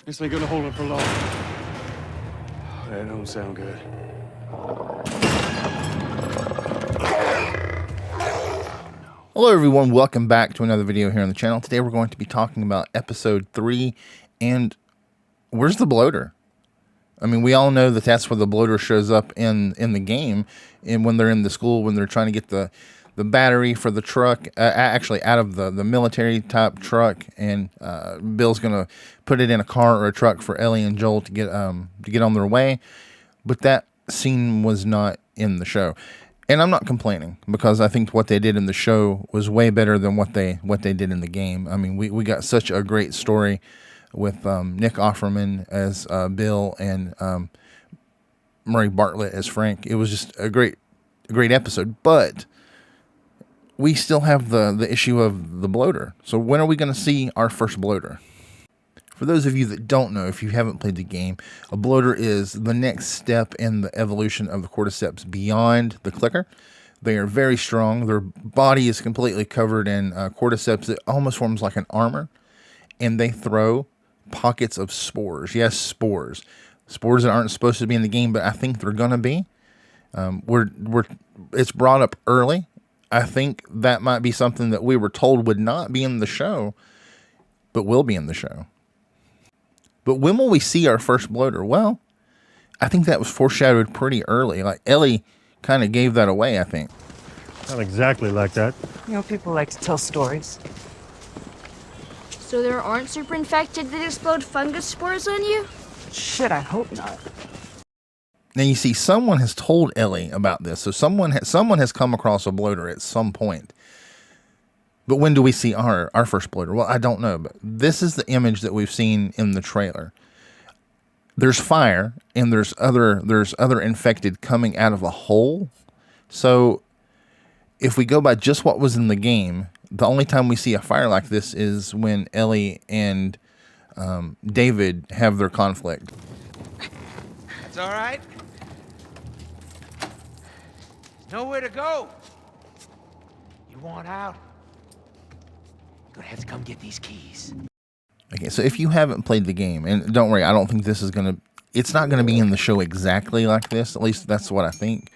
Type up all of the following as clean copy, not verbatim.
This ain't gonna hold up for long. That don't sound good. Hello everyone, welcome back to another video here on the channel. Today we're going to be talking about episode 3 and where's the bloater? I mean, we all know that that's where the bloater shows up in the game, and when they're in the school, when they're trying to get the battery for the truck, actually out of the military type truck, and Bill's gonna put it in a car or a truck for Ellie and Joel to get on their way. But that scene was not in the show. And I'm not complaining, because I think what they did in the show was way better than what they did in the game. I mean, we got such a great story with Nick Offerman as Bill and Murray Bartlett as Frank. It was just a great episode. But we still have the issue of the bloater. So when are we going to see our first bloater? For those of you that don't know, if you haven't played the game, a bloater is the next step in the evolution of the cordyceps beyond the clicker. They are very strong. Their body is completely covered in cordyceps. It almost forms like an armor. And they throw pockets of spores. Yes, spores. Spores that aren't supposed to be in the game, but I think they're going to be. It's brought up early. I think that might be something that we were told would not be in the show, but will be in the show. But when will we see our first bloater? Well, I think that was foreshadowed pretty early. Like, Ellie kind of gave that away, I think. Not exactly like that. You know, people like to tell stories. So there aren't super infected that explode fungus spores on you? Shit, I hope not. Now, you see, someone has told Ellie about this. So someone has come across a bloater at some point. But when do we see our first bloater? Well, I don't know, but this is the image that we've seen in the trailer. There's fire, and there's other infected coming out of a hole. So if we go by just what was in the game, the only time we see a fire like this is when Ellie and David have their conflict. It's all right. Nowhere to go. You want out? Gonna have to come get these keys. Okay, so if you haven't played the game, and don't worry, I don't think this is it's not gonna be in the show exactly like this. At least that's what I think.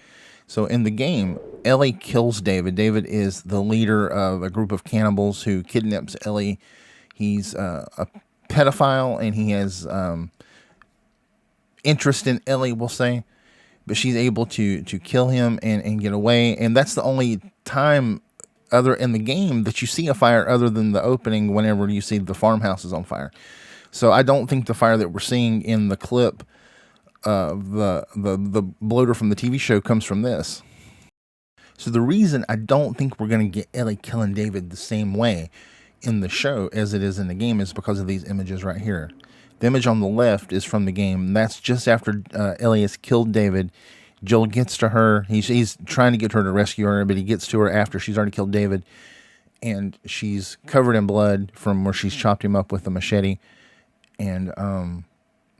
So in the game, Ellie kills David. David is the leader of a group of cannibals who kidnaps Ellie. He's a pedophile, and he has interest in Ellie, we'll say. But she's able to kill him and get away. And that's the only time other in the game that you see a fire other than the opening whenever you see the farmhouse is on fire. So I don't think the fire that we're seeing in the clip of the bloater from the TV show comes from this. So the reason I don't think we're going to get Ellie killing David the same way in the show as it is in the game is because of these images right here. The image on the left is from the game. That's just after Ellie has killed David. Joel gets to her. He's trying to get her to rescue her, but he gets to her after she's already killed David. And she's covered in blood from where she's chopped him up with a machete. And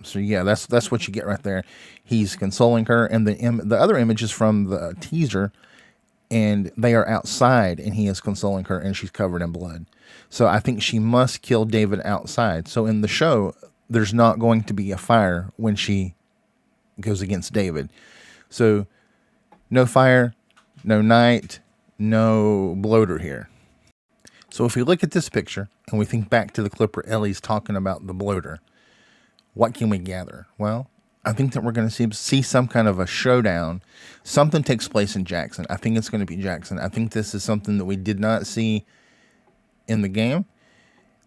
so, yeah, that's what you get right there. He's consoling her. And the other image is from the teaser. And they are outside, and he is consoling her, and she's covered in blood. So I think she must kill David outside. So in the show, there's not going to be a fire when she goes against David. So no fire, no night, no bloater here. So if we look at this picture and we think back to the clip where Ellie's talking about the bloater, what can we gather? Well, I think that we're going to see some kind of a showdown. Something takes place in Jackson. I think it's going to be Jackson. I think this is something that we did not see in the game.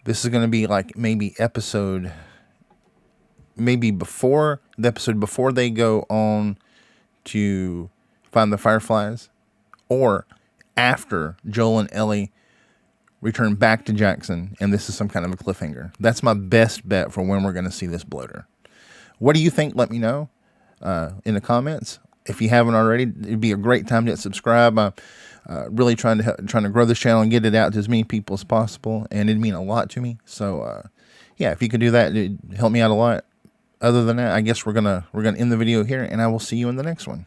This is going to be like maybe before the episode before they go on to find the Fireflies, or after Joel and Ellie return back to Jackson, and this is some kind of a cliffhanger. That's my best bet for when we're going to see this bloater. What do you think? Let me know in the comments. If you haven't already, it'd be a great time to subscribe. I'm really trying to grow this channel and get it out to as many people as possible, and it'd mean a lot to me. So yeah, if you could do that, it'd help me out a lot. Other than that, I guess we're gonna end the video here, and I will see you in the next one.